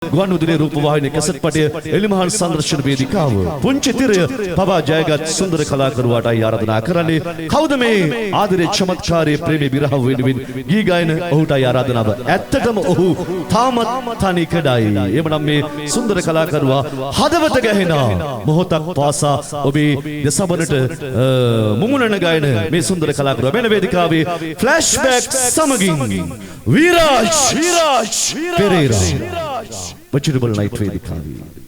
ගුවන්විදුලි රූපවාහිනී කැසට් පටය එළිමහල් සංදර්ශන වේදිකාව පුංචි තිරය පවා ජයගත් සුන්දර කලාකරුවාටයි ආරාධනා කරන්නේ. කවුද මේ ආදරේ චමත්කාරී ප්‍රේමී විරහ වෙනුවෙන් ගී ගායන ඔහුටයි ආරාධනාව. ඇත්තටම ඔහු තාමත් තනි කඩයි. එමනම් මේ සුන්දර කලාකරුවා හදවත ගැහෙන මොහොතක් පාසා ඔබේ දසබනට මුමුණන ගායන මේ සුන්දර කලාකරුවා වෙන වේදිකාවේ ෆ්ලෑෂ්බැක් සමගින් Viraj Perera Vegetable Night Vedikavi.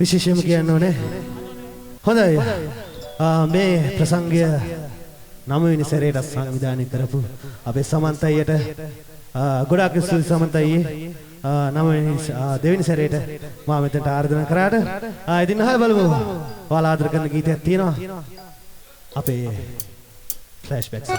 විශේෂයෙන්ම කියන්න ඕනේ. හොඳයි. මේ ප්‍රසංගය 9 වෙනි සැරේට සංවිධානය කරපු අපේ සමන්ත අයියට ගොඩාක් ස්තුතියි සමන්ත අයියේ. 9 වෙනි දෙවෙනි සැරේට මම මෙතනට ආරාධනා කරාට ඉතින් අහලා බලමු. ඔයාලා ආදර කරන ගීතයක් තියෙනවා. අපේ ෆ්ලෑෂ්බැක්ස්.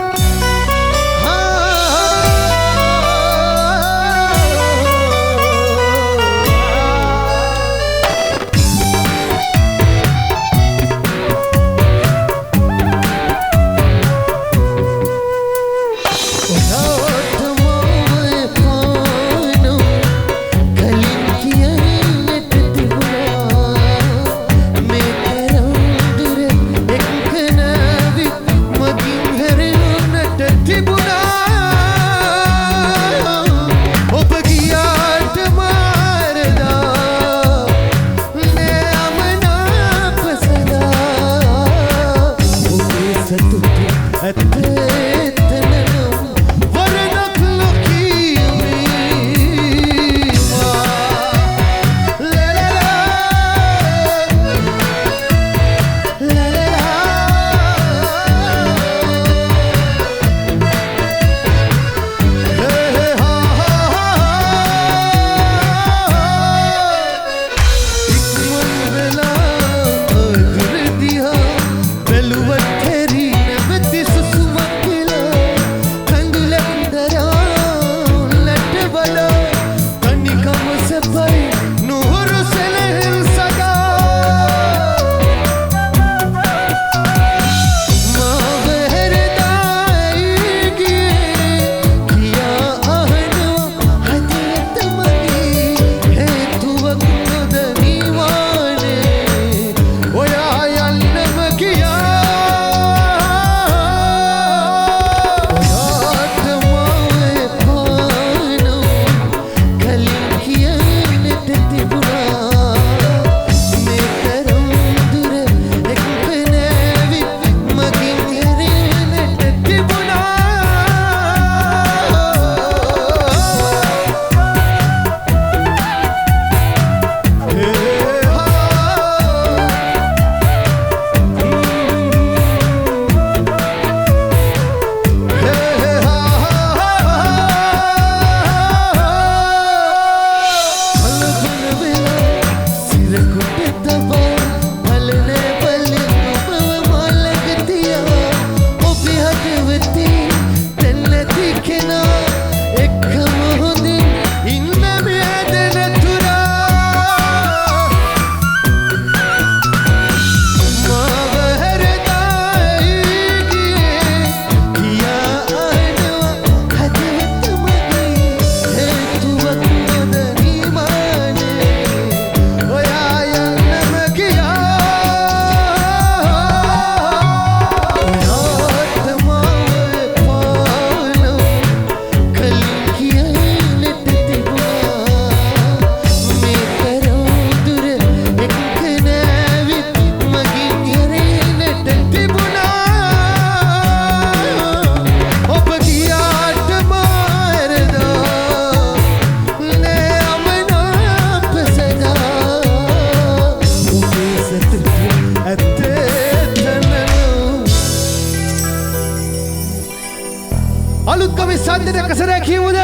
අලුත් කවි සද්දට කසරේ කියමුද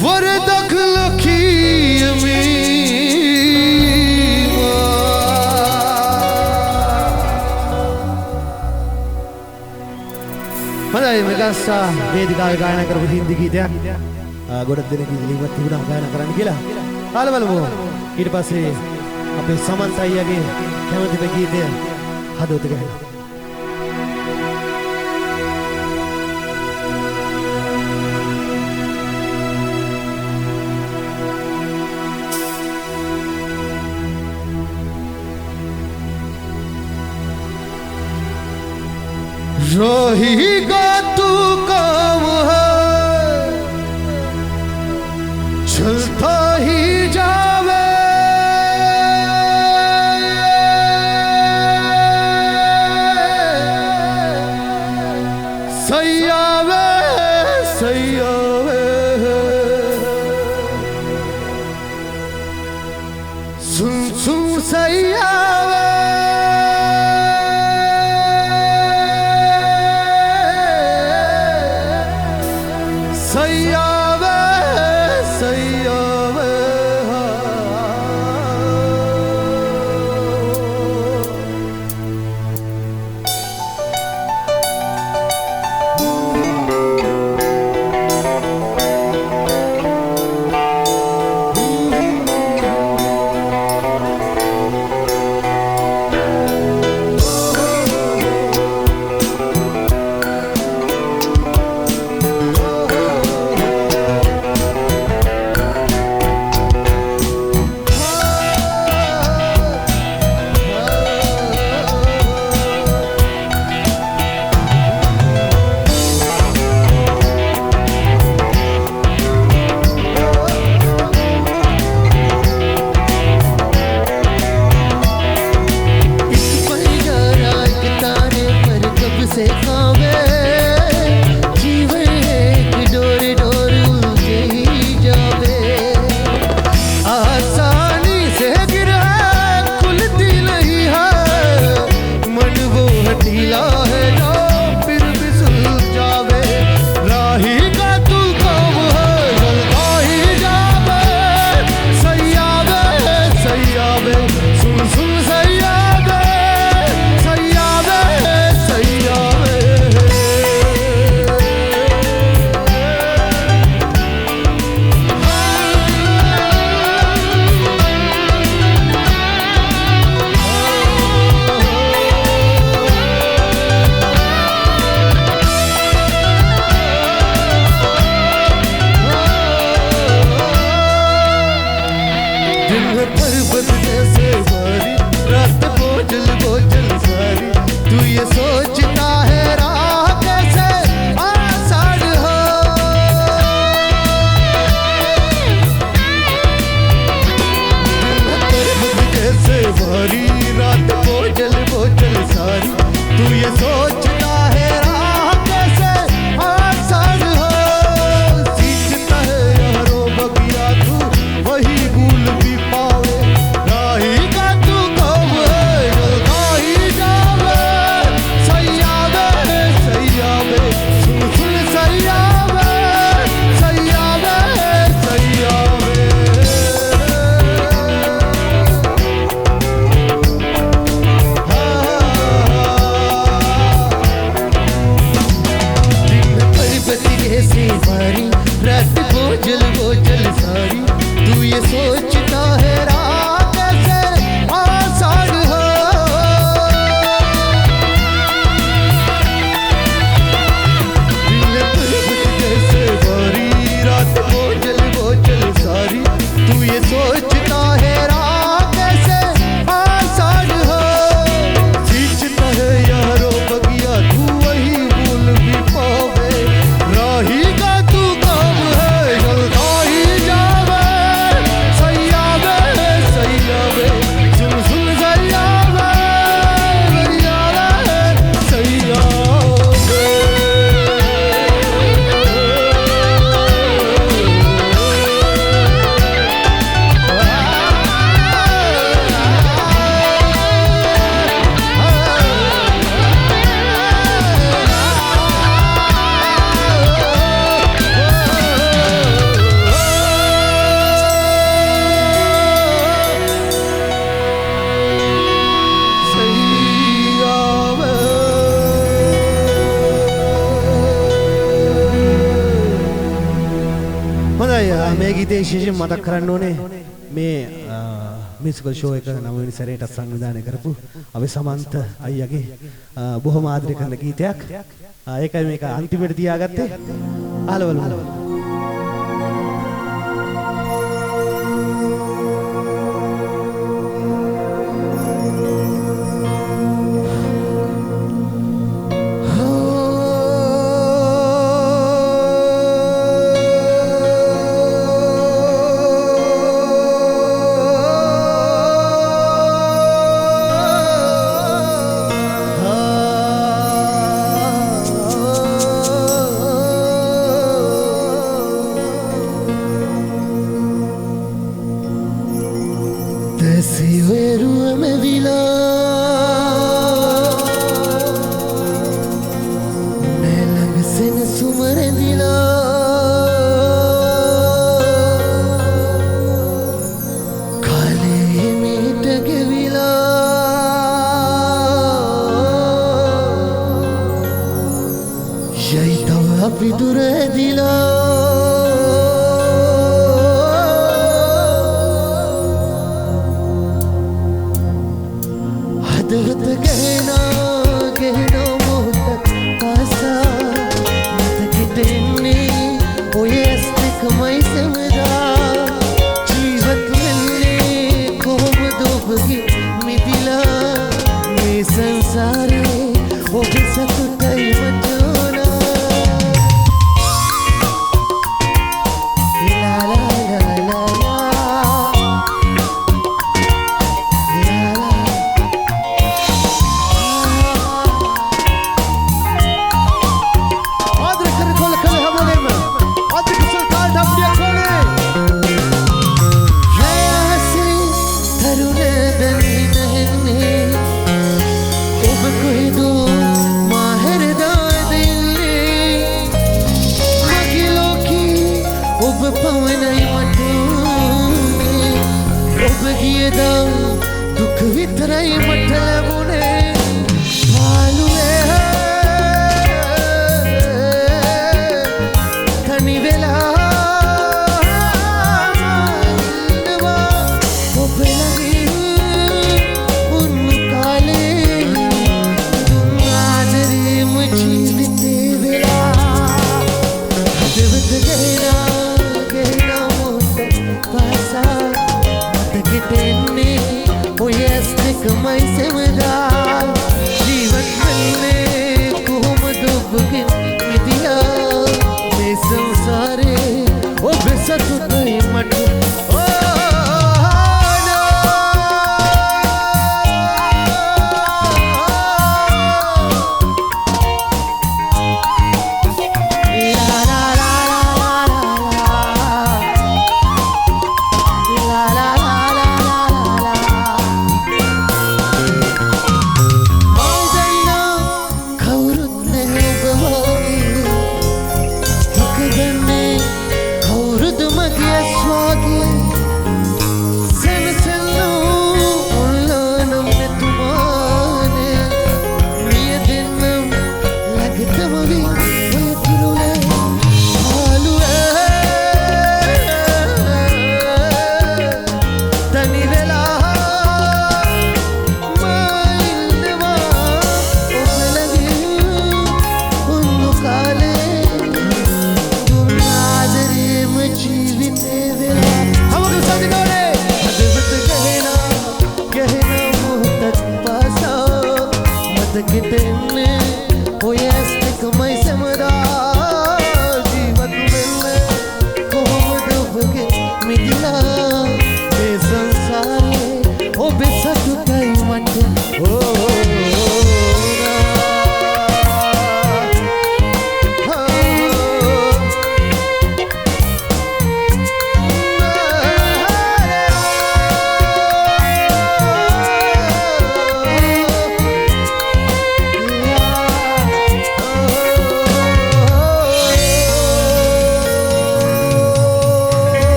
වරදක් ලකීමි හොඳයි මෙගස්සා වේදිකාවේ ගායනා කරපු හින්දි ගීතයක් ගොඩක් දෙනෙක් ඉල්ලීමක් තිබුණා ගායනා කරන්න කියලා. ආල බලමු. ඊට පස්සේ අපේ සමන්ත අයියාගේ කැමතිම ගීතය හදවත ගහනවා. रहेगा तू काम है चलता ही जावे सैयावे सैयावे सुन सुन सैयावे මේ ගීතේ විශේෂයෙන් මතක් කරන්න ඕනේ මේ මියුසිකල් ෂෝ එක 9 වෙනි සැරේට සංවිධානය කරපු අපි සමන්ත අයියාගේ බොහොම ආදරය කරන ගීතයක්. ඒකයි මේක අන්තිමට තියාගත්තේ. අහලවලු.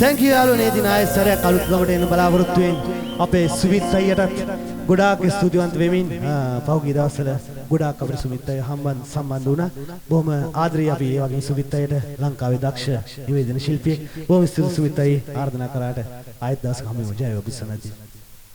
Thank you යාළුවනේ ඉතින් ආයෙත් සැරයක් අලුත් ගමට එන්න බලාපොරොත්තු වෙන්නේ අපේ සුවිත් අයියටත් ගොඩාක් ස්තුතිවන්ත වෙමින් පහුගිය දවස්වල ගොඩාක් අපිට සුමිත් අය සම්බන්ධ වුණා. බොහොම ආදරේ අපි ඒ වගේ සුමිත් අයට ලංකාවේ දක්ෂ නිවේදන ශිල්පියෙක්. බොහොම ස්තුතියි සුමිත් අය ආරාධනා කරාට ආයෙත් දවසක හමු වෙමු. ජය ඔබ සනදී.